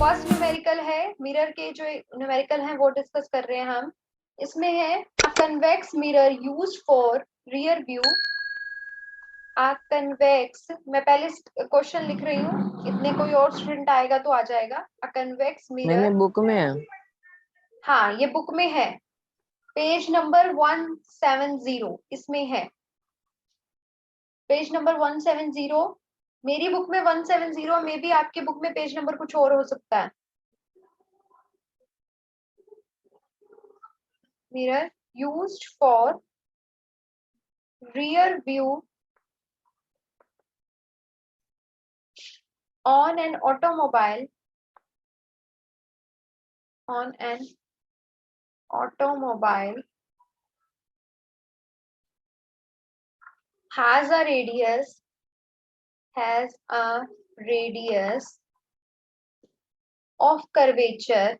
First numerical है, mirror के जो न्यूमेरिकल हैं वो डिस्कस कर रहे हैं हम। इसमें है convex mirror used for rear view. Convex, मैं पहले क्वेश्चन लिख रही हूँ, इतने कोई और स्टूडेंट आएगा तो आ जाएगा। कन्वेक्स मैंने मिरर, बुक में है। हाँ ये बुक में है, पेज नंबर 170 इसमें है, पेज नंबर 170। मेरी बुक में 170, में भी आपकी बुक में पेज नंबर कुछ और हो सकता है। Mirror used for rear view on an automobile has a radius of curvature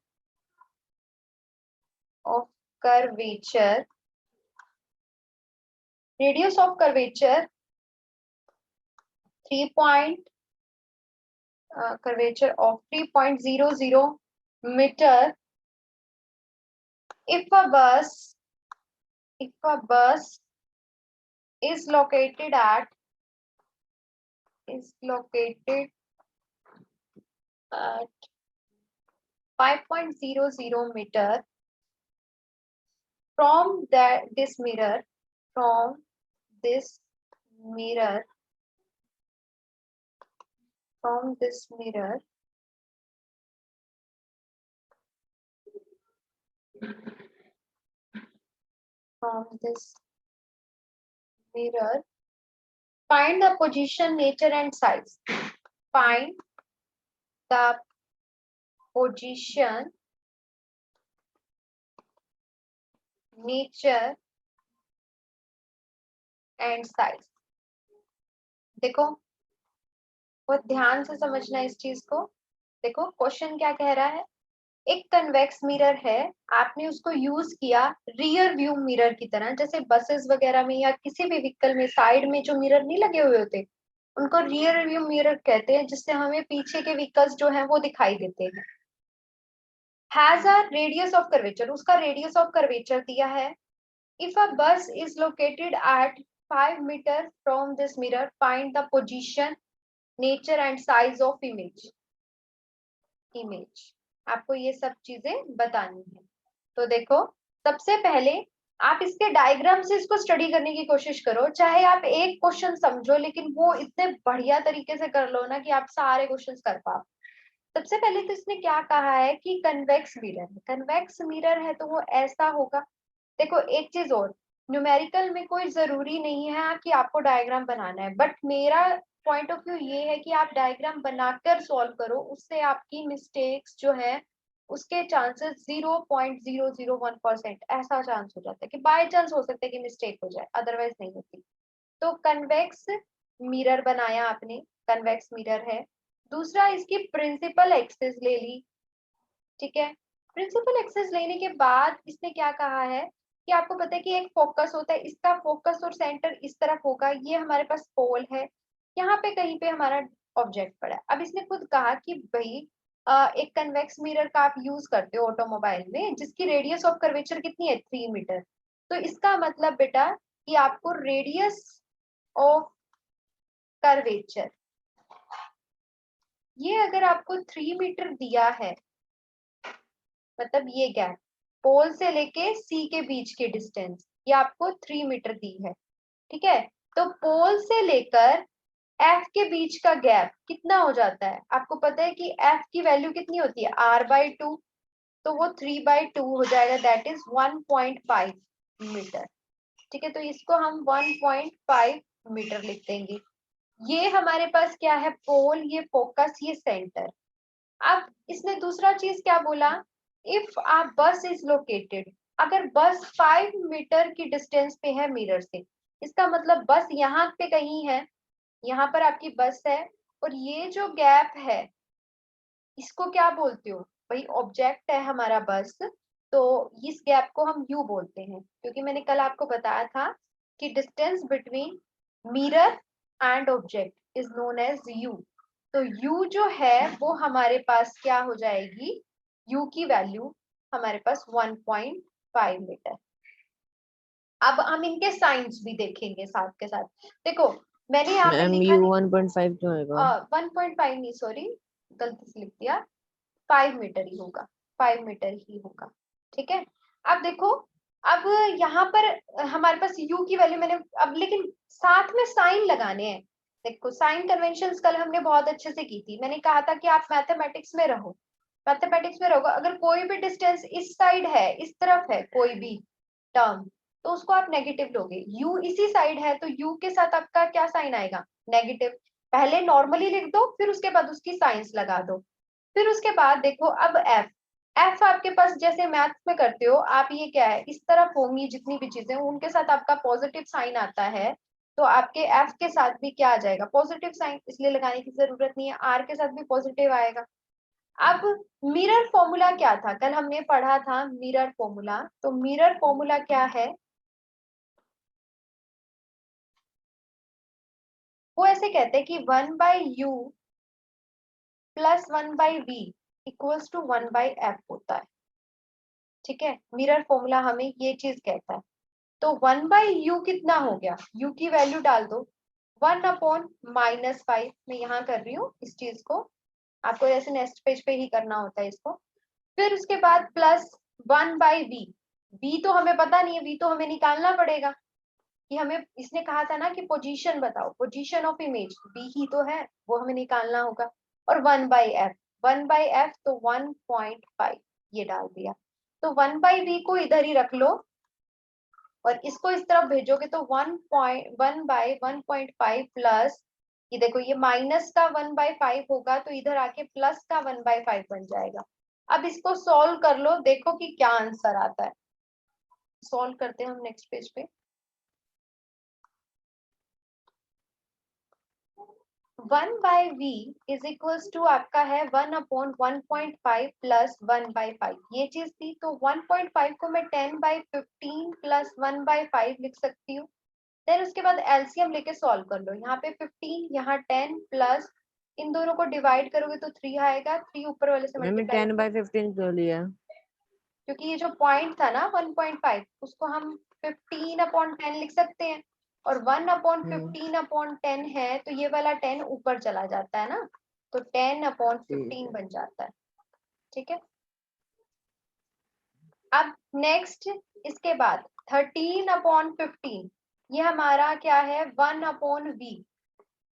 3 point curvature of 3.00 meter if a bus is located at 5.00 meter from this mirror from this mirror find the position, nature and size. Find the position, nature and size. देखो बहुत ध्यान से समझना इस चीज को। देखो question क्या कह रहा है, एक कन्वेक्स मिरर है, आपने उसको यूज किया रियर व्यू मिरर की तरह, जैसे बसेस वगैरह में या किसी भी व्हीकल में साइड में जो मिरर नहीं लगे हुए होते उनको रियर व्यू मिरर कहते हैं, जिससे हमें पीछे के व्हीकल्स जो हैं वो दिखाई देते हैं। Has a radius of curvature, उसका रेडियस ऑफ कर्वेचर दिया है। If a bus is located at 5 metre from this mirror, find the position, nature and size of image. आपको ये सब चीजें बतानी है। तो देखो सबसे पहले आप इसके डायग्राम से इसको स्टडी करने की कोशिश करो, चाहे आप एक क्वेश्चन समझो लेकिन वो इतने बढ़िया तरीके से कर लो ना कि आप सारे क्वेश्चन कर पाओ। सबसे पहले तो इसने क्या कहा है कि कन्वेक्स मिरर है, कन्वेक्स मिरर है तो वो ऐसा होगा। देखो एक चीज और, न्यूमेरिकल में कोई जरूरी नहीं है कि आपको डायग्राम बनाना है, बट मेरा पॉइंट ऑफ व्यू ये है कि आप डायग्राम बनाकर सॉल्व करो, उससे आपकी मिस्टेक्स जो है उसके चांसेस 0.001% ऐसा चांस हो जाता है कि बाय चांस हो सकता है कि मिस्टेक हो जाए, अदरवाइज नहीं होती। तो कन्वेक्स मिरर बनाया आपने, कन्वेक्स मिरर है। दूसरा इसकी प्रिंसिपल एक्सिस ले ली, ठीक है। प्रिंसिपल एक्सिस लेने के बाद इसने क्या कहा है कि आपको पता है कि एक फोकस होता है, इसका फोकस और सेंटर इस तरफ होगा, ये हमारे पास पोल है, यहाँ पे कहीं पे हमारा ऑब्जेक्ट पड़ा है। अब इसने खुद कहा कि भाई एक कन्वेक्स मिरर का आप यूज करते हो ऑटोमोबाइल में जिसकी रेडियस ऑफ कर्वेचर कितनी है 3 मीटर। तो इसका मतलब बेटा कि आपको रेडियस ऑफ कर्वेचर, ये अगर आपको 3 मीटर दिया है, मतलब ये गैप पोल से लेके सी के बीच की डिस्टेंस ये आपको 3 मीटर दी है, ठीक है। तो पोल से लेकर एफ के बीच का गैप कितना हो जाता है, आपको पता है कि एफ की वैल्यू कितनी होती है r/2, तो वो 3/2 हो जाएगा, दैट इज 1.5 मीटर, ठीक है। तो इसको हम 1.5 मीटर लिख देंगे। ये हमारे पास क्या है, पोल, ये फोकस, ये सेंटर। अब इसने दूसरा चीज क्या बोला, इफ आ बस इज लोकेटेड, अगर बस 5 मीटर की डिस्टेंस पे है मिरर से, इसका मतलब बस यहाँ पे कहीं है, यहाँ पर आपकी बस है और ये जो गैप है इसको क्या बोलते हो भाई, ऑब्जेक्ट है हमारा बस, तो इस गैप को हम यू बोलते हैं, क्योंकि मैंने कल आपको बताया था कि distance between mirror and object is known as u. तो u जो है वो हमारे पास क्या हो जाएगी, u की वैल्यू हमारे पास 1.5 मीटर। अब हम इनके साइंस भी देखेंगे साथ के साथ। देखो मैंने यहाँ पे मैम लिखा यू 1.5 क्यों आएगा? 1.5 नहीं, सॉरी गलती से लिख दिया, 5 मीटर ही होगा, 5 मीटर ही होगा। ठीक है, अब देखो, अब यहाँ पर हमारे पास u की वैल्यू मैंने अब, लेकिन साथ में साइन लगाने हैं। देखो साइन कन्वेंशंस कल हमने बहुत अच्छे से की थी। मैंने कहा था कि आप मैथमेटिक्स में रहो, मैथमेटिक्स में रहोगे, अगर कोई भी डिस्टेंस इस साइड है, इस तरफ है कोई भी टर्म, तो उसको आप नेगेटिव लोगे। u इसी साइड है तो u के साथ आपका क्या साइन आएगा, नेगेटिव। पहले नॉर्मली लिख दो, फिर उसके बाद उसकी साइंस लगा दो। फिर उसके बाद देखो अब f, f आपके पास जैसे मैथ में करते हो आप, ये क्या है, इस तरफ होंगी जितनी भी चीजें उनके साथ आपका पॉजिटिव साइन आता है, तो आपके f के साथ भी क्या आ जाएगा, पॉजिटिव साइन, इसलिए लगाने की जरूरत नहीं है। r के साथ भी पॉजिटिव आएगा। अब मिरर फॉर्मूला क्या था, कल हमने पढ़ा था मिरर फॉर्मूला। तो मिरर फॉर्मूला क्या है, वो ऐसे कहते हैं कि 1/u plus 1/v equals to 1/f होता है। ठीक है, मिरर फॉर्मूला हमें ये चीज कहता है। तो 1/u कितना हो गया, u की वैल्यू डाल दो, 1/-5। मैं यहाँ कर रही हूँ इस चीज को, आपको ऐसे नेक्स्ट पेज पे ही करना होता है इसको। फिर उसके बाद प्लस 1/v, v तो हमें पता नहीं है, v तो हमें निकालना पड़ेगा कि हमें, इसने कहा था ना कि पोजीशन बताओ, पोजीशन ऑफ इमेज, v ही तो है, वो हमें निकालना होगा। और 1/f, 1/f तो 1.5 ये डाल दिया। तो 1/v को इधर ही रख लो और इसको इस तरफ भेजोगे तो 1/1/1.5 प्लस, ये देखो ये माइनस का 1/5 होगा तो इधर आके प्लस का 1/5 बन जाएगा। अब इसको सॉल्व कर लो, देखो कि क्या आंसर आता है। सॉल्व करते हैं हम नेक्स्ट पेज पे। 1/v इज इक्वल्स टू आपका है 1/1.5 प्लस 1/5, ये चीज थी। तो 1.5 को मैं 10/15 प्लस 1/5 लिख सकती हूँ। देन उसके बाद एलसीएम लेके सॉल्व कर लो, यहाँ पे 15, यहाँ 10 प्लस, इन दोनों को डिवाइड करोगे तो 3 आएगा, 3 ऊपर वाले से मैम मल्टीप्लाई, 10/15 क्यों लिया? क्योंकि ये जो पॉइंट था ना 1.5, उसको हम 15/10 लिख सकते हैं, और 1/15/10 है तो ये वाला 10 ऊपर चला जाता है ना, तो 10/15 बन जाता है। ठीक है, अब नेक्स्ट इसके बाद 13/15, ये हमारा क्या है 1/v।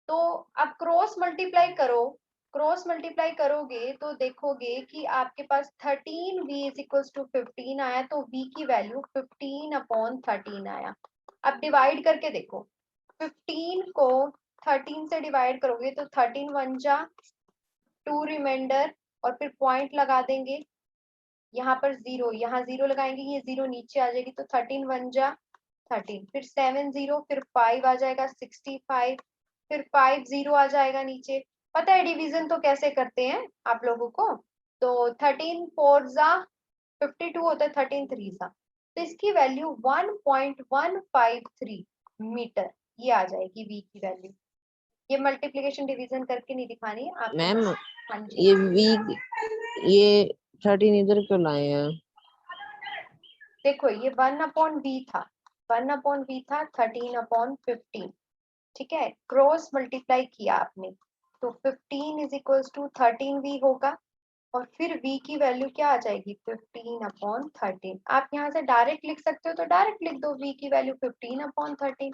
तो अब क्रॉस मल्टीप्लाई करो, क्रॉस मल्टीप्लाई करोगे तो देखोगे कि आपके पास 13v इज इक्वल्स टू 15 आया, तो v की वैल्यू 15/13 आया। अब डिवाइड करके देखो, 15 को 13 से डिवाइड करोगे तो 13 1 जा 2 रिमाइंडर, और फिर पॉइंट लगा देंगे, यहाँ पर 0, यहाँ 0 लगाएंगे, ये 0 नीचे आ जाएगी, तो 13 1 जा 13, फिर 7 0, फिर 5 आ जाएगा 65, फिर 5 0 आ जाएगा नीचे। पता है डिवीजन तो कैसे करते हैं आप लोगों को, तो 13 4 जा 52 होता है, 13 3 जा, तो इसकी वैल्यू 1.153 मीटर ये आ जाएगी v की वैल्यू। ये मल्टीप्लीकेशन डिवीजन करके नहीं दिखानी है आपको मैम बस। हाँ जी, ये वीक, ये 13 इधर क्यों लाए हैं? देखो ये 1/v था, 1/v था 13/15। ठीक है, क्रॉस मल्टीप्लाई किया आपने, तो 15 इज इक्वल्स टू 13v होगा, और फिर v की वैल्यू क्या आ जाएगी 15/13। आप यहाँ से डायरेक्ट लिख सकते हो तो डायरेक्ट लिख दो v की वैल्यू 15/13।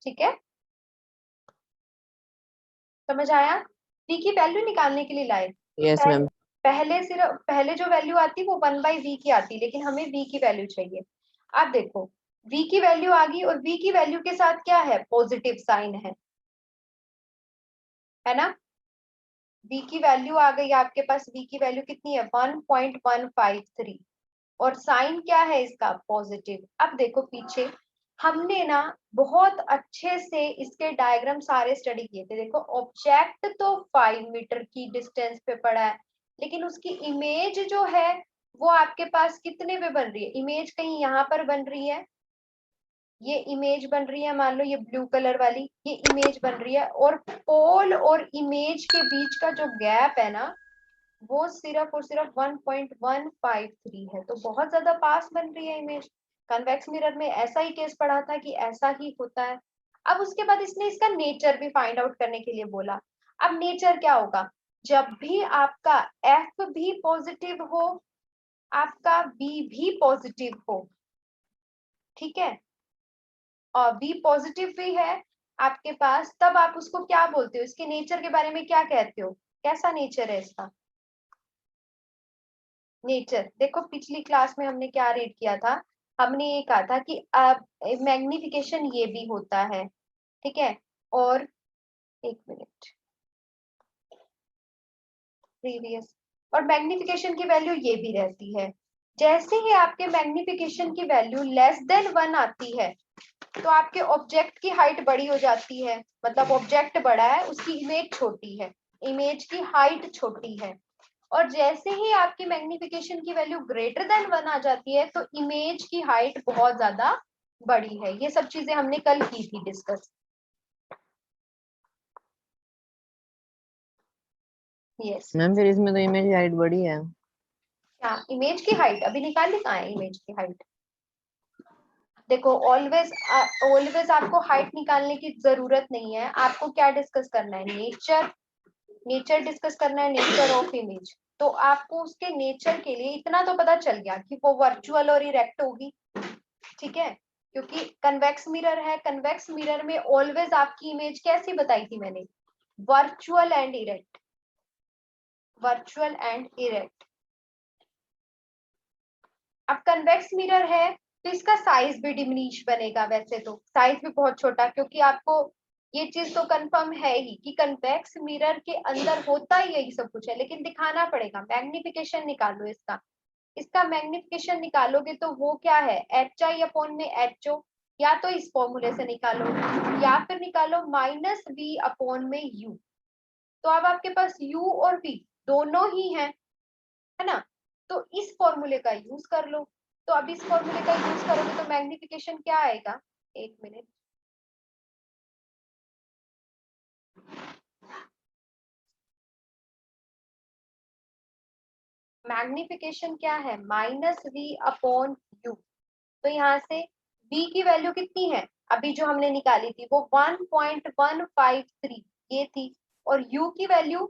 ठीक है, समझ आया, v की वैल्यू निकालने के लिए लाए। Yes ma'am. पहले सिर्फ, पहले जो वैल्यू आती वो 1/v की आती, लेकिन हमें v की वैल्यू चाहिए। आप देखो v की वैल्यू आ गई, और v की वैल्यू के साथ क्या है, पॉजिटिव साइन है ना। v की वैल्यू आ गई आपके पास, v की वैल्यू कितनी है 1.153, और साइन क्या है इसका, पॉजिटिव। अब देखो पीछे हमने ना बहुत अच्छे से इसके डायग्राम सारे स्टडी किए थे। देखो ऑब्जेक्ट तो 5 मीटर की डिस्टेंस पे पड़ा है, लेकिन उसकी इमेज जो है वो आपके पास कितने पे बन रही है, इमेज कहीं यहाँ पर बन रही है, ये इमेज बन रही है, मान लो ये ब्लू कलर वाली, ये इमेज बन रही है, और पोल और इमेज के बीच का जो गैप है ना, वो सिर्फ और सिर्फ 1.153 है, तो बहुत ज्यादा पास बन रही है इमेज। कन्वेक्स मिरर में ऐसा ही केस पढ़ा था कि ऐसा ही होता है। अब उसके बाद इसने इसका नेचर भी फाइंड आउट करने के लिए बोला। अब नेचर क्या होगा, जब भी आपका एफ भी पॉजिटिव हो, आपका बी भी पॉजिटिव हो, ठीक है, और बी पॉजिटिव भी है आपके पास, तब आप उसको क्या बोलते हो, इसके नेचर के बारे में क्या कहते हो, कैसा नेचर है इसका। नेचर देखो, पिछली क्लास में हमने क्या रीड किया था, हमने ये कहा था कि मैग्निफिकेशन ये भी होता है, ठीक है, और एक मिनट, प्रीवियस, और मैग्निफिकेशन की वैल्यू ये भी रहती है। जैसे ही आपके मैग्निफिकेशन की वैल्यू लेस देन 1 आती है, तो आपके ऑब्जेक्ट की हाइट बड़ी हो जाती है, मतलब ऑब्जेक्ट बड़ा है, उसकी इमेज छोटी है, इमेज की हाइट छोटी है। और जैसे ही आपकी मैग्निफिकेशन की वैल्यू ग्रेटर देन 1 आ जाती है, तो इमेज की हाइट बहुत ज्यादा बड़ी है। ये सब चीजें हमने कल की थी डिस्कस। यस। मैम फिर इसमें तो इमेज हाइट बड़ी है। क्या इमेज की हाइट अभी निकाली, कहाँ है इमेज की हाइट। देखो, ऑलवेज ऑलवेज आपको हाइट निकालने की जरूरत नहीं है, आपको क्या डिस्कस करना है, नेचर, नेचर डिस्कस करना है, नेचर ऑफ इमेज। तो आपको उसके नेचर के लिए इतना तो पता चल गया कि वो वर्चुअल और इरेक्ट होगी, ठीक है, क्योंकि कन्वेक्स मिरर है, कन्वेक्स मिरर में ऑलवेज आपकी इमेज कैसी बताई थी मैंने, virtual and erect, virtual and erect. अब कन्वेक्स मिरर है तो इसका साइज भी डिमिनिश बनेगा, वैसे तो साइज भी बहुत छोटा, क्योंकि आपको ये चीज तो कंफर्म है ही कि कन्वेक्स मिरर के अंदर होता ही यही सब कुछ है, लेकिन दिखाना पड़ेगा। मैग्निफिकेशन निकालो इसका, इसका मैग्निफिकेशन निकालोगे तो वो क्या है, एच आई अपॉन में एच ओ, या तो इस फॉर्मूले से निकालो, या फिर निकालो माइनस वी अपॉन में यू। तो अब आपके पास u और v दोनों ही है ना, तो इस फॉर्मूले का यूज कर लो। तो अब इस फॉर्मूले का यूज करोगे तो मैग्निफिकेशन क्या आएगा, एक मिनट, मैग्निफिकेशन क्या है, माइनस वी अपॉन यू। तो यहाँ से v की वैल्यू कितनी है, अभी जो हमने निकाली थी वो 1.153 ये थी, और u की वैल्यू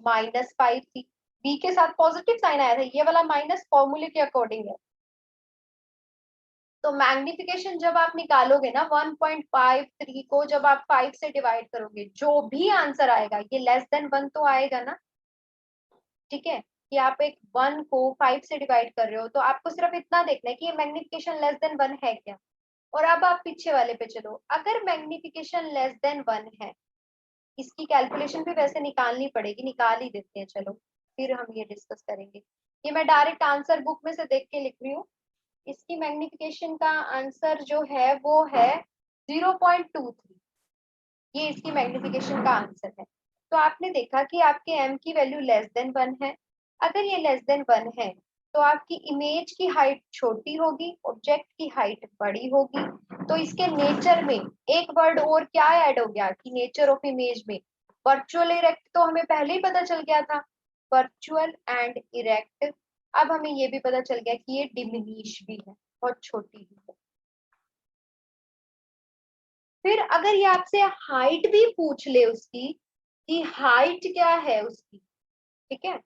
-5 थी। v के साथ पॉजिटिव साइन आया था, ये वाला माइनस फॉर्मूले के अकॉर्डिंग है। तो मैग्निफिकेशन जब आप निकालोगे ना 1.53 को जब आप 5 से डिवाइड करोगे, जो भी आंसर आएगा ये लेस देन 1 तो आएगा ना, ठीक है, कि आप एक 1 को 5 से डिवाइड कर रहे हो, तो आपको सिर्फ इतना देखना है कि ये मैग्निफिकेशन लेस देन 1 है क्या। और अब आप पीछे वाले पे चलो, अगर मैग्निफिकेशन लेस देन 1 है, इसकी कैलकुलेशन भी वैसे निकालनी पड़ेगी, निकाल ही देते हैं चलो, फिर हम ये डिस्कस करेंगे। ये मैं डायरेक्ट आंसर बुक में से देख के लिख रही हूँ। इसकी मैग्निफिकेशन का आंसर जो है वो है 0.23, ये इसकी मैग्निफिकेशन का आंसर है। तो आपने देखा कि आपके m की वैल्यू लेस देन 1 है। अगर ये लेस देन 1 है तो आपकी इमेज की हाइट छोटी होगी, ऑब्जेक्ट की हाइट बड़ी होगी। तो इसके नेचर में एक वर्ड और क्या ऐड हो गया कि नेचर ऑफ इमेज में वर्चुअल इरेक्ट तो हमें पहले ही पता चल गया था, वर्चुअल एंड इरेक्ट। अब हमें ये भी पता चल गया कि ये डिमिनिश भी है, बहुत छोटी भी है। फिर अगर ये आपसे हाइट भी पूछ ले उसकी, कि हाइट क्या है उसकी, ठीक है,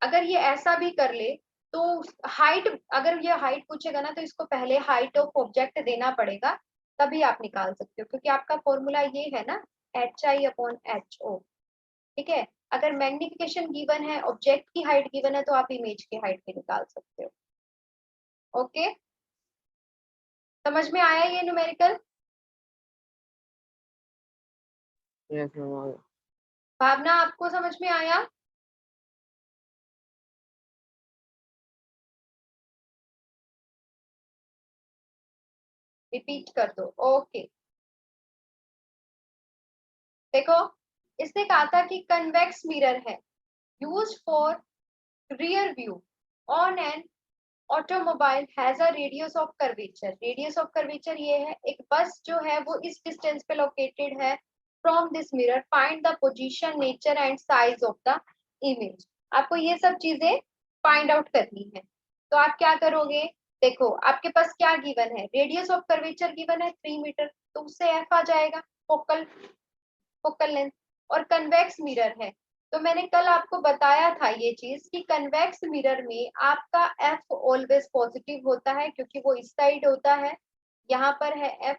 अगर ये ऐसा भी कर ले, तो हाइट, अगर ये हाइट पूछेगा ना तो इसको पहले हाइट ऑफ ऑब्जेक्ट देना पड़ेगा, तभी आप निकाल सकते हो, क्योंकि आपका फॉर्मूला ये है ना, H I upon H O, ठीक है। अगर मैग्निफिकेशन गिवन है, ऑब्जेक्ट की हाइट गिवन है, तो आप इमेज की हाइट भी निकाल सकते हो। ओके, समझ में आया ये न्यूमेरिकल। Yes ma'am. भावना आपको समझ में आया। रिपीट कर दो, ओके। देखो, इसने कहा था कि कन्वेक्स मिरर है used for rear view on an automobile has a radius of curvature. Radius of curvature ये है, एक बस जो है वो इस डिस्टेंस पे लोकेटेड है from this mirror, find the position, nature and size of the image. आपको ये सब चीजें फाइंड आउट करनी है। तो आप क्या करोगे, देखो आपके पास क्या गिवन है, रेडियस ऑफ कर्वेचर गिवन है 3 मीटर, तो उससे एफ आ जाएगा, फोकल फोकल लेंथ। और कन्वेक्स मिरर है, तो मैंने कल आपको बताया था ये चीज कि कन्वेक्स मिरर में आपका एफ ऑलवेज पॉजिटिव होता है क्योंकि वो इस साइड होता है, यहाँ पर है एफ,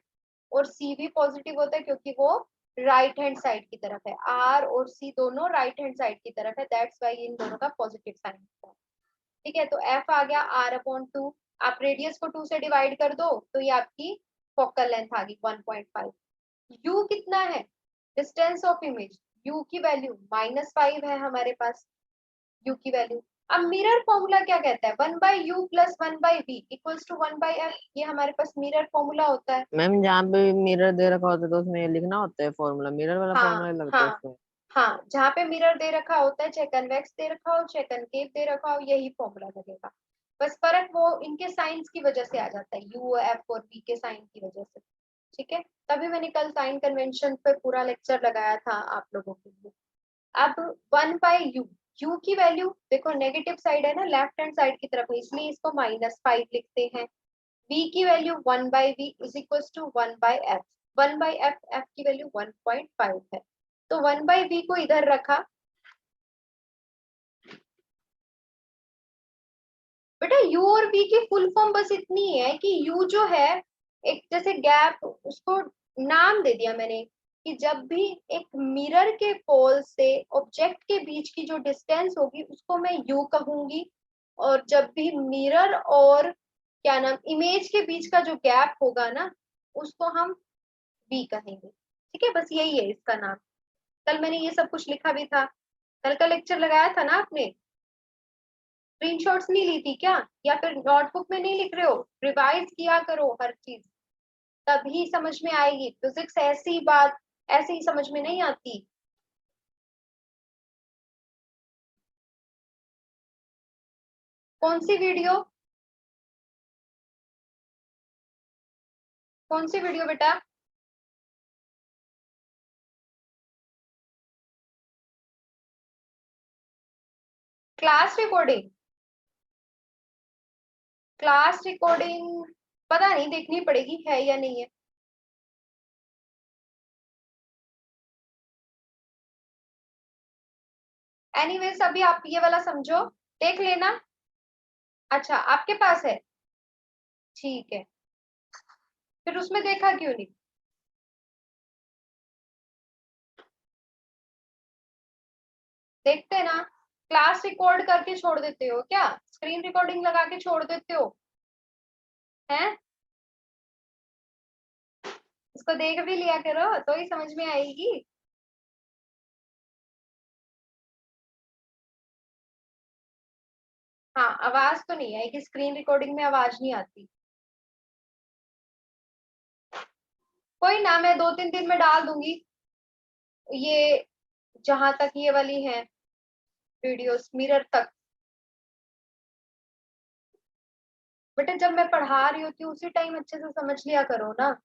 और सी भी पॉजिटिव होता है क्योंकि वो राइट हैंड साइड की तरफ है, आर और सी दोनों राइट हैंड साइड की तरफ है, दैट्स वाई इन दोनों का पॉजिटिव साइन होता है। ठीक है, तो एफ आ गया r/2, आप रेडियस को 2 से डिवाइड कर दो तो ये आपकी फोकल लेंथ आ गई 1.5। यू कितना है, डिस्टेंस ऑफ इमेज, यू की वैल्यू -5 है हमारे पास, यू की वैल्यू। अब मिरर फॉर्मूला क्या कहता है, 1/u plus 1/v equals to 1/f, ये हमारे पास मिरर फॉर्मूला होता है। मैम जहाँ पे मिरर दे रखा होता है तो उसमें ये लिखना होता है फॉर्मूला, मिरर वाला हाँ फॉर्मूला लगता है हाँ उसमें। हाँ, जहाँ पे मिरर दे रखा होता है, चाहे कन्वेक्स दे रखा हो चाहे कनकेव दे रखा हो, यही फॉर्मूला लगेगा। बस फर्क वो इनके साइंस की वजह से आ जाता है, यू एफ और वी के साइन की वजह से। ठीक है, तभी मैंने कल साइन कन्वेंशन पे पूरा लेक्चर लगाया था आप लोगों के लिए। अब 1/u, यू की वैल्यू देखो नेगेटिव साइड है ना, लेफ्ट हैंड साइड की तरफ है, इसलिए इसको -5 लिखते हैं। v की value 1/v is equal to 1/f, 1/f, f की वैल्यू 1.5 है, तो 1/v को इधर रखा। बेटा u और v की फुल फॉर्म बस इतनी है कि u जो है, एक जैसे गैप, उसको नाम दे दिया मैंने कि जब भी एक मिरर के पोल से ऑब्जेक्ट के बीच की जो डिस्टेंस होगी उसको मैं u कहूंगी, और जब भी मिरर और क्या नाम इमेज के बीच का जो गैप होगा ना, उसको हम v कहेंगे। ठीक है, बस यही है इसका नाम। कल मैंने ये सब कुछ लिखा भी था, कल का लेक्चर लगाया था ना आपने, स्क्रीनशॉट्स नहीं ली थी क्या, या फिर नोटबुक में नहीं लिख रहे हो, रिवाइज किया करो हर चीज, तभी समझ में आएगी। फिजिक्स ऐसी बात ऐसे ही समझ में नहीं आती। कौन सी वीडियो, कौन सी वीडियो बेटा, क्लास रिकॉर्डिंग, क्लास रिकॉर्डिंग पता नहीं, देखनी पड़ेगी है या नहीं है। एनीवेज अभी आप ये वाला समझो, देख लेना। अच्छा आपके पास है, ठीक है, फिर उसमें देखा क्यों नहीं। देखते ना, क्लास रिकॉर्ड करके छोड़ देते हो क्या, स्क्रीन रिकॉर्डिंग लगा के छोड़ देते हो हैं, इसको देख भी लिया करो तो ही समझ में आएगी। हाँ आवाज तो नहीं आएगी, स्क्रीन रिकॉर्डिंग में आवाज नहीं आती। कोई ना, मैं 2-3 दिन में डाल दूंगी ये, जहां तक ये वाली है वीडियोस मिरर तक। बेटा जब मैं पढ़ा रही होती हूँ उसी टाइम अच्छे से समझ लिया करो ना।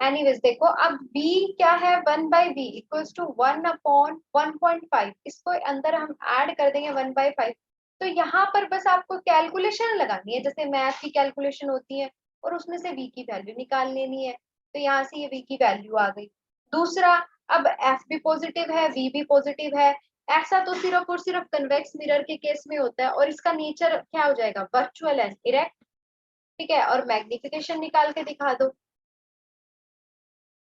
एनीवेज देखो, अब b क्या है, 1/v इक्वल्स टू 1/1.5, इसको अंदर हम ऐड कर देंगे 1/5। तो यहाँ पर बस आपको कैलकुलेशन लगानी है, जैसे मैथ की कैलकुलेशन होती है, और उसमें से v की वैल्यू निकाल लेनी है, तो यहाँ से ये v की वैल्यू आ गई। दूसरा, अब f भी पॉजिटिव है v भी पॉजिटिव है, ऐसा तो सिर्फ और सिर्फ कन्वेक्स मिरर के केस में होता है, और इसका नेचर क्या हो जाएगा, वर्चुअल एंड इरेक्ट। ठीक है, और मैग्निफिकेशन निकाल के दिखा दो।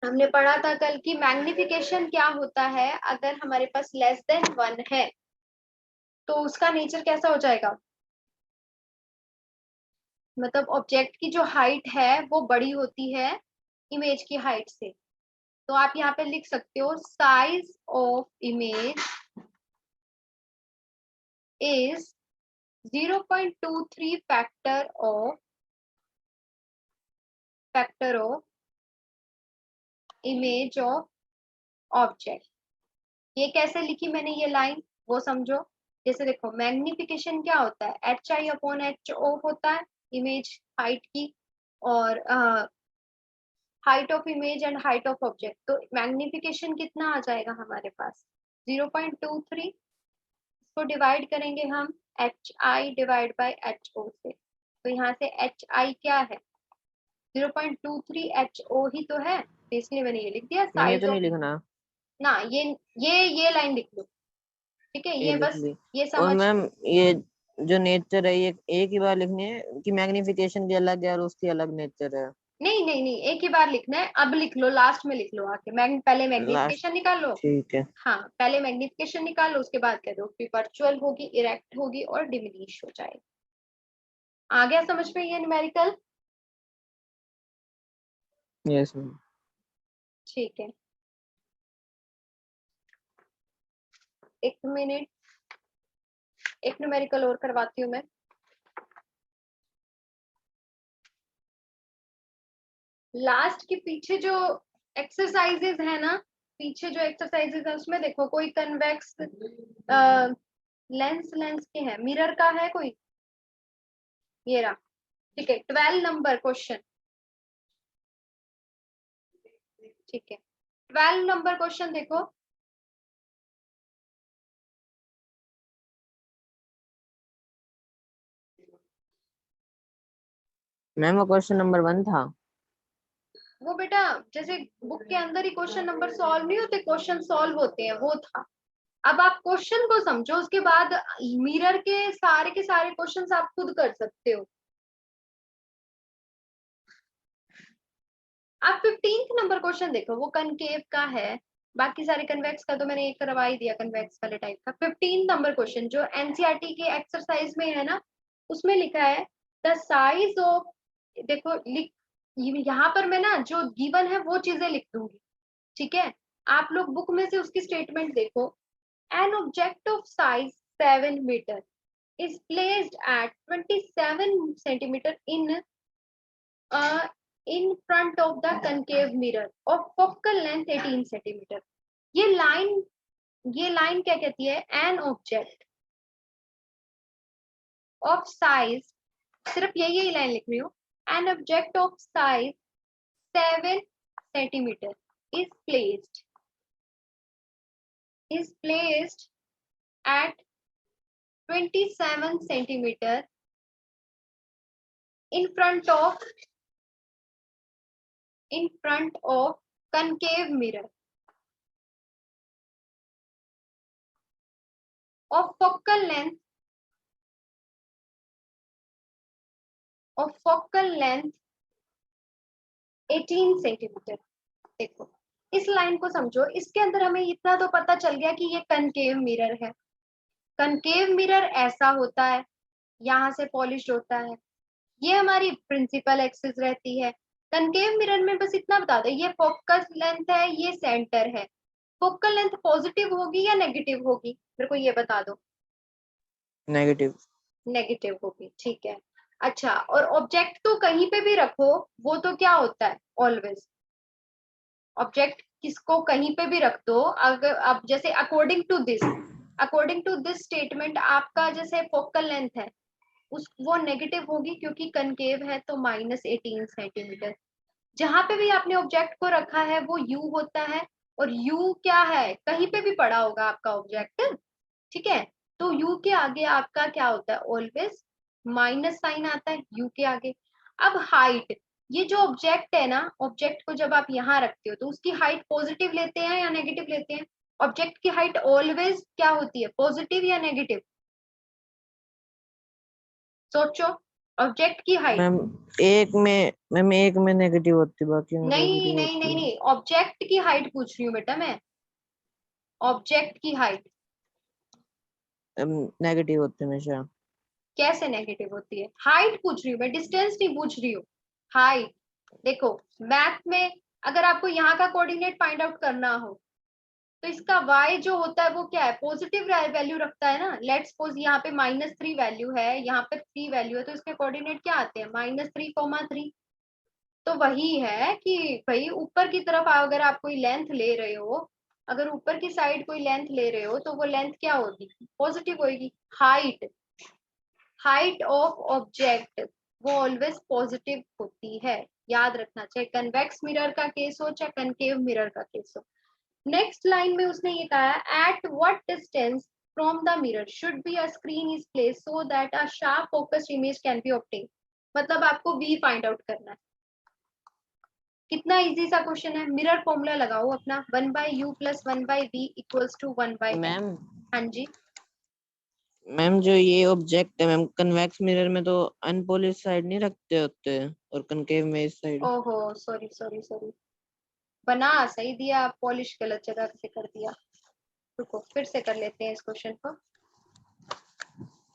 हमने पढ़ा था कल की मैग्निफिकेशन क्या होता है, अगर हमारे पास <<1 है तो उसका नेचर कैसा हो जाएगा, मतलब ऑब्जेक्ट की जो हाइट है वो बड़ी होती है इमेज की हाइट से। तो आप यहाँ पे लिख सकते हो size of image is 0.23 factor of image of object. ये कैसे लिखी मैंने ये लाइन, वो समझो। जैसे देखो मैग्निफिकेशन क्या होता है, HI/HO होता है इमेज हाइट की, और height of image and height of object. तो मैग्निफिकेशन कितना आ जाएगा हमारे पास 0.23, इसको डिवाइड करेंगे हम HI/HO से, तो यहाँ से HI क्या है 0.23 HO ही तो है, तो इसलिए मैंने ये लिख दिया मैम ये साइज तो नहीं ऑफ। लिखना, ना ये लाइन लिख लो, ठीक है, ये ये लिख बस ली। ये और समझ। मैम ये जो नेचर है ये एक ही बार लिखनी है कि मैग्निफिकेशन की अलग है और उसकी अलग नेचर है? नहीं नहीं नहीं, एक ही बार लिखना है, अब लिख लो, लास्ट में लिख लो आके, पहले लास्ट, मैग्निफिकेशन निकाल लो। ठीक है। हाँ पहले मैग्निफिकेशन निकाल लो, उसके बाद कह दो वर्चुअल होगी, इरेक्ट होगी और डिमिनिश हो जाएगी। आ गया समझ में ये न्यूमेरिकल? Yes ma'am. ठीक है, एक मिनट, एक न्यूमेरिकल और करवाती हूँ मैं। लास्ट के पीछे जो एक्सरसाइजेज है ना, पीछे जो एक्सरसाइजेज है उसमें देखो कोई कन्वेक्स लेंस, लेंस के है, मिरर का है कोई, ये रहा, ठीक है 12 नंबर क्वेश्चन, ठीक है 12 नंबर क्वेश्चन देखो। मैम वो क्वेश्चन नंबर 1 था। वो बेटा जैसे बुक के अंदर ही क्वेश्चन नंबर सॉल्व नहीं होते, क्वेश्चन सॉल्व होते हैं, वो था। अब आप क्वेश्चन को समझो, उसके बाद मिरर के सारे क्वेश्चंस आप खुद कर सकते हो। आप 15th नंबर क्वेश्चन देखो, वो कनकेव का है, बाकी सारे कन्वेक्स का तो मैंने एक करवा ही दिया, कन्वेक्स वाले टाइप का। 15th नंबर क्वेश्चन जो एनसीईआरटी के एक्सरसाइज में है ना, उसमें लिखा है द साइज ऑफ, देखो लिख, यहाँ पर मैं ना जो गिवन है वो चीजें लिख दूंगी, ठीक है, आप लोग बुक में से उसकी स्टेटमेंट देखो। An object of size 7 metre is placed at 27 centimeter in front of the concave mirror of focal length 18 centimeter। ये लाइन क्या कहती है, एन ऑब्जेक्ट ऑफ साइज, सिर्फ यही लाइन लिख रही हूँ, N object of size 7 centimeter is placed at 27 centimeter in front of concave mirror of focal length 18 centimetre. देखो इस लाइन को समझो, इसके अंदर हमें इतना तो पता चल गया कि ये कनकेव मिरर है। कनकेव मिरर ऐसा होता है, यहाँ से पॉलिश होता है, ये हमारी प्रिंसिपल एक्सिस रहती है। कनकेव मिरर में बस इतना बता दो, ये फोकस लेंथ है, ये सेंटर है। फोकल लेंथ पॉजिटिव होगी या नेगेटिव होगी, मेरे को ये बता दो। नेगेटिव। नेगेटिव होगी, ठीक है। अच्छा, और ऑब्जेक्ट तो कहीं पे भी रखो, वो तो क्या होता है ऑलवेज, ऑब्जेक्ट किसको कहीं पे भी रख दो, अगर अब जैसे अकॉर्डिंग टू दिस स्टेटमेंट आपका जैसे फोकल लेंथ है उस वो नेगेटिव होगी, क्योंकि कनकेव है तो -18 सेंटीमीटर। जहां पे भी आपने ऑब्जेक्ट को रखा है वो यू होता है, और यू क्या है, कहीं पे भी पड़ा होगा आपका ऑब्जेक्ट, ठीक है, तो यू के आगे आपका क्या होता है, ऑलवेज माइनस साइन आता है यू के आगे। अब हाइट, ये जो ऑब्जेक्ट है ना, ऑब्जेक्ट को जब आप यहाँ रखते हो तो उसकी हाइट पॉजिटिव लेते हैं या नेगेटिव लेते हैं, ऑब्जेक्ट की हाइट ऑलवेज क्या होती है, पॉजिटिव या नेगेटिव, सोचो, ऑब्जेक्ट की हाइट। मैम एक में नेगेटिव होती, बाकी में नहीं पॉजिटिव नहीं होती नहीं है। नहीं, ऑब्जेक्ट की हाइट पूछ रही हूँ बेटा मैं, ऑब्जेक्ट की हाइट नेगेटिव होते हैं हमेशा। कैसे नेगेटिव होती है, हाइट पूछ रही हूँ मैं, डिस्टेंस नहीं पूछ रही हूँ, हाइट। देखो मैथ में अगर आपको यहाँ का कोऑर्डिनेट फाइंड आउट करना हो तो इसका y जो होता है वो क्या है, पॉजिटिव वैल्यू रखता है ना। लेट्स सपोज यहाँ पे -3 वैल्यू है, यहाँ पे 3 वैल्यू है, तो इसके कोऑर्डिनेट क्या आते हैं, -3, 3। तो वही है कि भाई ऊपर की तरफ अगर आप कोई लेंथ ले रहे हो अगर ऊपर की साइड कोई लेंथ ले रहे हो तो वो लेंथ क्या होगी, पॉजिटिव होगी। हाइट, हाइट ऑफ ऑब्जेक्ट वो ऑलवेज पॉजिटिव होती है, याद रखना, चाहे कन्वेक्स मिरर का केस हो चाहे कनकेव मिरर का केस हो। नेक्स्ट लाइन में उसने ये कहा है, at what distance from the mirror should be a screen is place so that a sharp focused image can be obtain. मतलब आपको वी फाइंड आउट करना है। कितना इजी सा क्वेश्चन है। मिरर फॉर्मूला लगाओ अपना, 1/u plus 1/v equals to 1/f। Ma'am हाँ जी, मैम जो ये ऑब्जेक्ट है मैम, कन्वेक्स मिरर में तो अनपॉलिश साइड नहीं रखते होते और कनकेव में इस साइड। ओहो सॉरी सॉरी सॉरी, बना सही दिया, आप पॉलिश गलत जगह से कर दिया। रुको फिर से कर लेते हैं इस क्वेश्चन को।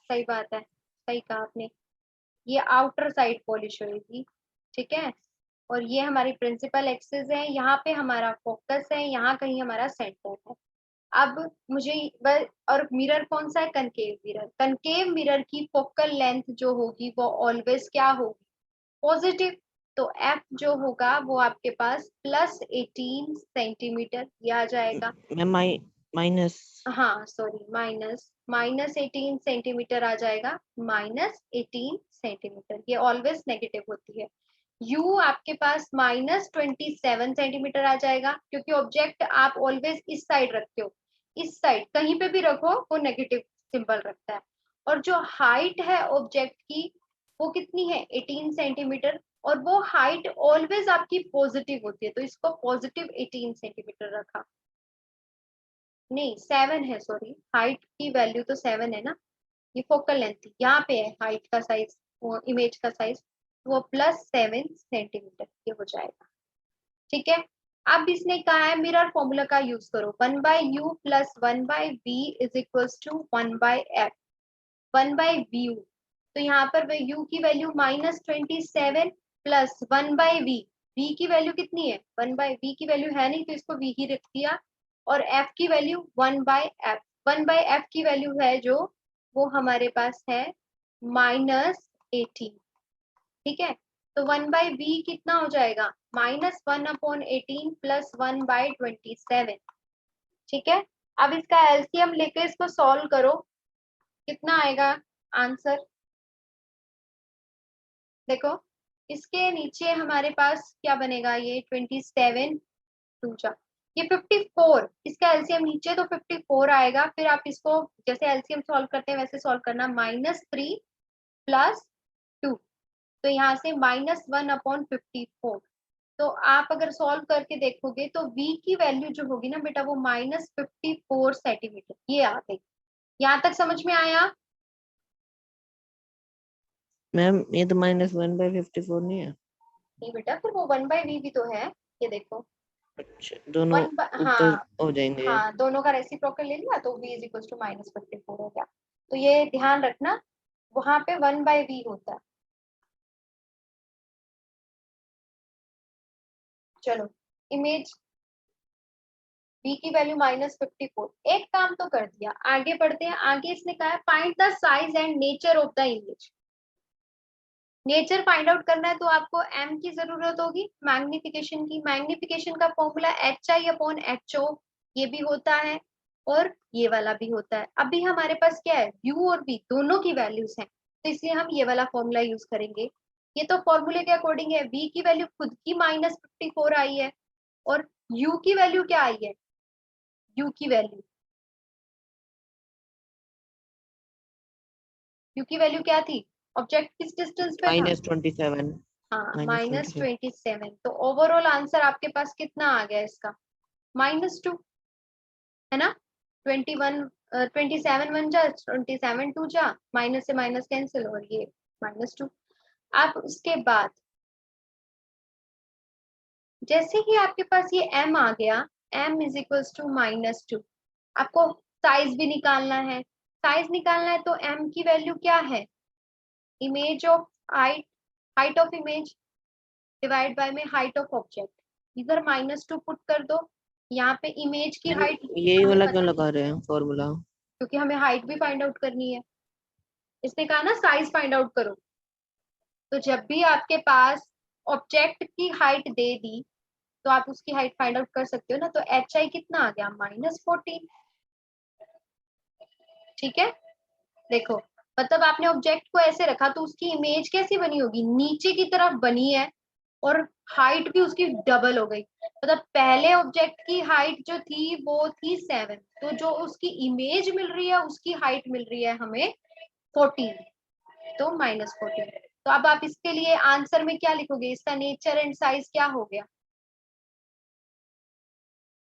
सही बात है, सही कहा आपने, ये आउटर साइड पॉलिश होगी, ठीक है। और ये हमारी प्रिंसिपल एक्सिस है, यहाँ पे हमारा फोकस है, यहाँ कहीं हमारा सेंटर है। अब मुझे और मिरर कौन सा है, कनकेव मिरर। कनकेव मिरर की फोकल लेंथ जो होगी वो ऑलवेज क्या होगी, पॉजिटिव। तो एफ जो होगा वो आपके पास +18 सेंटीमीटर ये आ जाएगा। Ma'am minus. हाँ सॉरी, -18 सेंटीमीटर आ जाएगा, -18 सेंटीमीटर, ये ऑलवेज नेगेटिव होती है। यू आपके पास -27 सेंटीमीटर आ जाएगा, क्योंकि ऑब्जेक्ट आप ऑलवेज इस साइड रखते हो, इस साइड कहीं पे भी रखो वो नेगेटिव सिंबल रखता है। और जो हाइट है ऑब्जेक्ट की वो कितनी है, 18 सेंटीमीटर, और वो हाइट ऑलवेज आपकी पॉजिटिव होती है, तो इसको +18 सेंटीमीटर रखा। नहीं 7 है, सॉरी, हाइट की वैल्यू तो 7 है ना, ये फोकल लेंथ थी, यहाँ पे है हाइट का साइज, वो इमेज का साइज, वो +7 सेंटीमीटर ये हो जाएगा, ठीक है। अब इसने कहा है मिरर फॉर्मूला का यूज करो, 1/u plus 1/v is equals to 1/f, 1/vu। तो यहाँ पर u की वैल्यू -27 प्लस 1/v, v की वैल्यू कितनी है, 1/v की वैल्यू है नहीं तो इसको v ही रख दिया, और f की वैल्यू 1/f, 1/f की वैल्यू है जो वो हमारे पास है -18, ठीक है। तो 1/v कितना हो जाएगा, -1/18 प्लस 1/27, ठीक है। अब इसका एलसीएम लेके इसको सॉल्व करो, कितना आएगा आंसर, देखो इसके नीचे हमारे पास क्या बनेगा, ये 27 टू जा, ये 54, इसका एलसीएम नीचे तो 54 आएगा, फिर आप इसको जैसे एलसीएम सॉल्व करते हैं वैसे सॉल्व करना, -3 प्लस 2, तो यहाँ से -1/54। तो आप अगर सॉल्व करके देखोगे तो v की वैल्यू जो होगी ना बेटा वो -54 सेंटीमीटर ये आ गई। यहाँ तक समझ में आया। मैम ये तो -1/54 नहीं है। नहीं बेटा, फिर वो 1/v भी तो है, ये देखो अच्छा दोनों ऊपर हाँ, हो जाएंगे। हाँ दोनों का रेसिप्रोकल ले लिया तो v इज इक्वल टू -54 हो गया। तो ये ध्यान रखना, वहां पे 1/v होता है। चलो, इमेज v की वैल्यू -54, एक काम तो कर दिया, आगे बढ़ते हैं। आगे इसने कहा है find the size and nature of the image. Nature find out करना है तो आपको m की जरूरत होगी, मैग्निफिकेशन की। मैग्निफिकेशन का फॉर्मूला HI/HO, ये भी होता है और ये वाला भी होता है। अभी हमारे पास क्या है, u और v दोनों की वैल्यूज हैं, तो इसलिए हम ये वाला फॉर्मूला यूज करेंगे। ये तो फॉर्मूले के अकॉर्डिंग है, v की वैल्यू खुद की -54 आई है, और u की वैल्यू क्या आई है, u की वैल्यू, u की वैल्यू क्या थी, ऑब्जेक्ट किस डिस्टेंस पे था, -27। हाँ -27। -27। तो ओवरऑल आंसर आपके पास कितना आ गया इसका, -2, है ना। 21 27 1 जा, 27 2 जा, माइनस से माइनस कैंसिल, और ये -2। आप उसके बाद जैसे ही आपके पास ये m आ गया, m इज इक्वल्स टू -2, आपको साइज भी निकालना है। साइज निकालना है तो m की वैल्यू क्या है, image of height, height of image divide by में हाइट ऑफ ऑब्जेक्ट, इधर -2 पुट कर दो, यहाँ पे इमेज की मैम हाइट यही हमें वाला क्यों पता नहीं, लगा रहे हैं फॉर्मूला। क्योंकि हमें हाइट भी फाइंड आउट करनी है। इसने कहा ना साइज फाइंड आउट करो, तो जब भी आपके पास ऑब्जेक्ट की हाइट दे दी तो आप उसकी हाइट फाइंड आउट कर सकते हो ना। तो HI कितना आ गया, -14। ठीक है, देखो मतलब आपने ऑब्जेक्ट को ऐसे रखा तो उसकी इमेज कैसी बनी होगी, नीचे की तरफ बनी है और हाइट भी उसकी डबल हो गई। मतलब पहले ऑब्जेक्ट की हाइट जो थी वो थी 7, तो जो उसकी इमेज मिल रही है उसकी हाइट मिल रही है हमें 14, तो -14। तो अब आप इसके लिए आंसर में क्या लिखोगे, इसका नेचर एंड साइज क्या हो गया।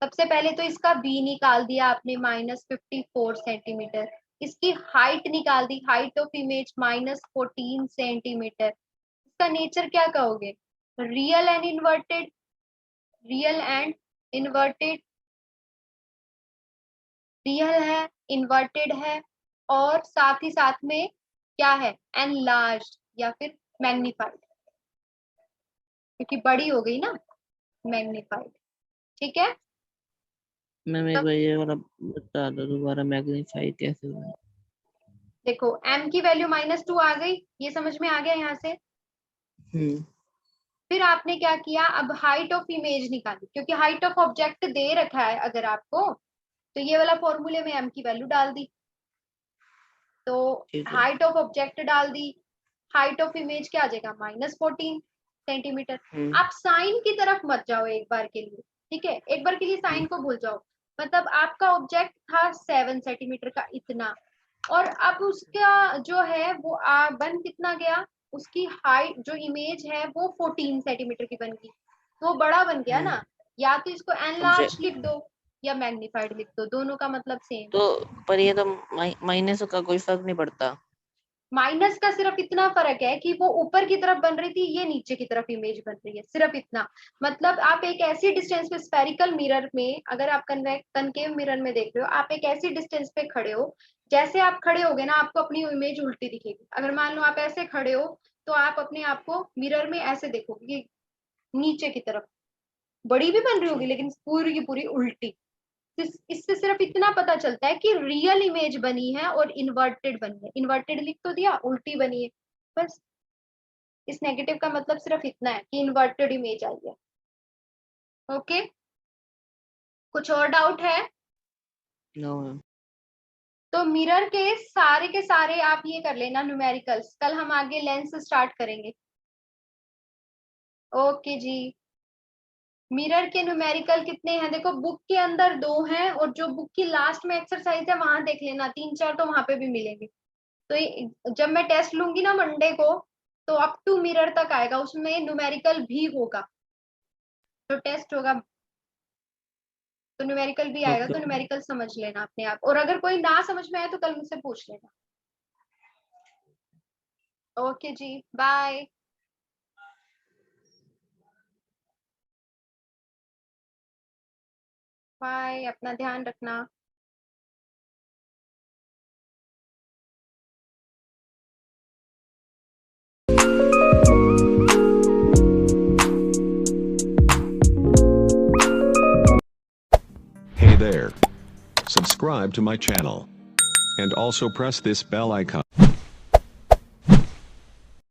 सबसे पहले तो इसका बी निकाल दिया आपने -54 सेंटीमीटर, इसकी हाइट निकाल दी, हाइट ऑफ इमेज -14 सेंटीमीटर। इसका नेचर क्या कहोगे, real and inverted, real and inverted, real है, इन्वर्टेड है, और साथ ही साथ में क्या है, एनलार्ज्ड या फिर मैग्नीफाइड, क्योंकि बड़ी हो गई ना, मैग्नीफाइड। ठीक है, मैम एक बार ये वाला बता दो दोबारा, मैग्नीफाई कैसे हुआ? देखो m की वैल्यू -2 आ गई, ये समझ में आ गया यहाँ से। फिर आपने क्या किया, अब हाइट ऑफ इमेज निकाली, क्योंकि हाइट ऑफ ऑब्जेक्ट दे रखा है अगर आपको, तो ये वाला फॉर्मूले में m की वैल्यू डाल दी, तो ठीक है। हाइट ऑफ ऑब्जेक्ट डाल दी, हाइट ऑफ इमेज क्या आ जाएगा, -14 सेंटीमीटर। आप साइन की तरफ मत जाओ एक बार के लिए, ठीक है, एक बार के लिए साइन को भूल जाओ। मतलब आपका ऑब्जेक्ट था 7 सेंटीमीटर का इतना, और अब उसका जो है वो बन कितना गया, उसकी हाइट जो इमेज है वो 14 सेंटीमीटर की बन गई, तो बड़ा बन गया ना। या तो इसको एनलार्ज लिख दो या मैग्नीफाइड लिख दो, दोनों का मतलब सेम। तो पर ये तो माइनस का कोई फर्क नहीं पड़ता। माइनस का सिर्फ इतना फर्क है कि वो ऊपर की तरफ बन रही थी, ये नीचे की तरफ इमेज बन रही है, सिर्फ इतना। मतलब आप एक ऐसी डिस्टेंस पे स्फेरिकल मिरर में, अगर आप कनकेव मिरर में देख रहे हो, आप एक ऐसी डिस्टेंस पे खड़े हो, जैसे आप खड़े होगे ना आपको अपनी इमेज उल्टी दिखेगी। अगर मान लो आप ऐसे खड़े हो तो आप अपने आप को मिरर में ऐसे देखोगे कि नीचे की तरफ बड़ी भी बन रही होगी लेकिन पूरी की पूरी उल्टी। इससे सिर्फ इतना पता चलता है कि रियल इमेज बनी है और इन्वर्टेड बनी है, इन्वर्टेड लिख तो दिया, उल्टी बनी है, बस। इस नेगेटिव का मतलब सिर्फ इतना है कि इन्वर्टेड इमेज आई है। ओके, कुछ और डाउट है? नो। तो मिरर के सारे आप ये कर लेना न्यूमेरिकल्स, कल हम आगे लेंस स्टार्ट करेंगे। ओके जी, मिरर के न्यूमेरिकल कितने हैं, देखो बुक के अंदर 2 हैं, और जो बुक की लास्ट में एक्सरसाइज है वहां देख लेना, 3-4 तो वहां पे भी मिलेंगे। तो जब मैं टेस्ट लूंगी ना मंडे को, तो अप टू मिरर तक आएगा, उसमें न्यूमेरिकल भी होगा, तो टेस्ट होगा तो न्यूमेरिकल भी आएगा, तो न्यूमेरिकल समझ लेना अपने आप, और अगर कोई ना समझ में आए तो कल मुझसे पूछ लेना। ओके जी, बाय। बाय, अपना ध्यान रखना। Hey there. Subscribe to my channel. And also press this bell icon.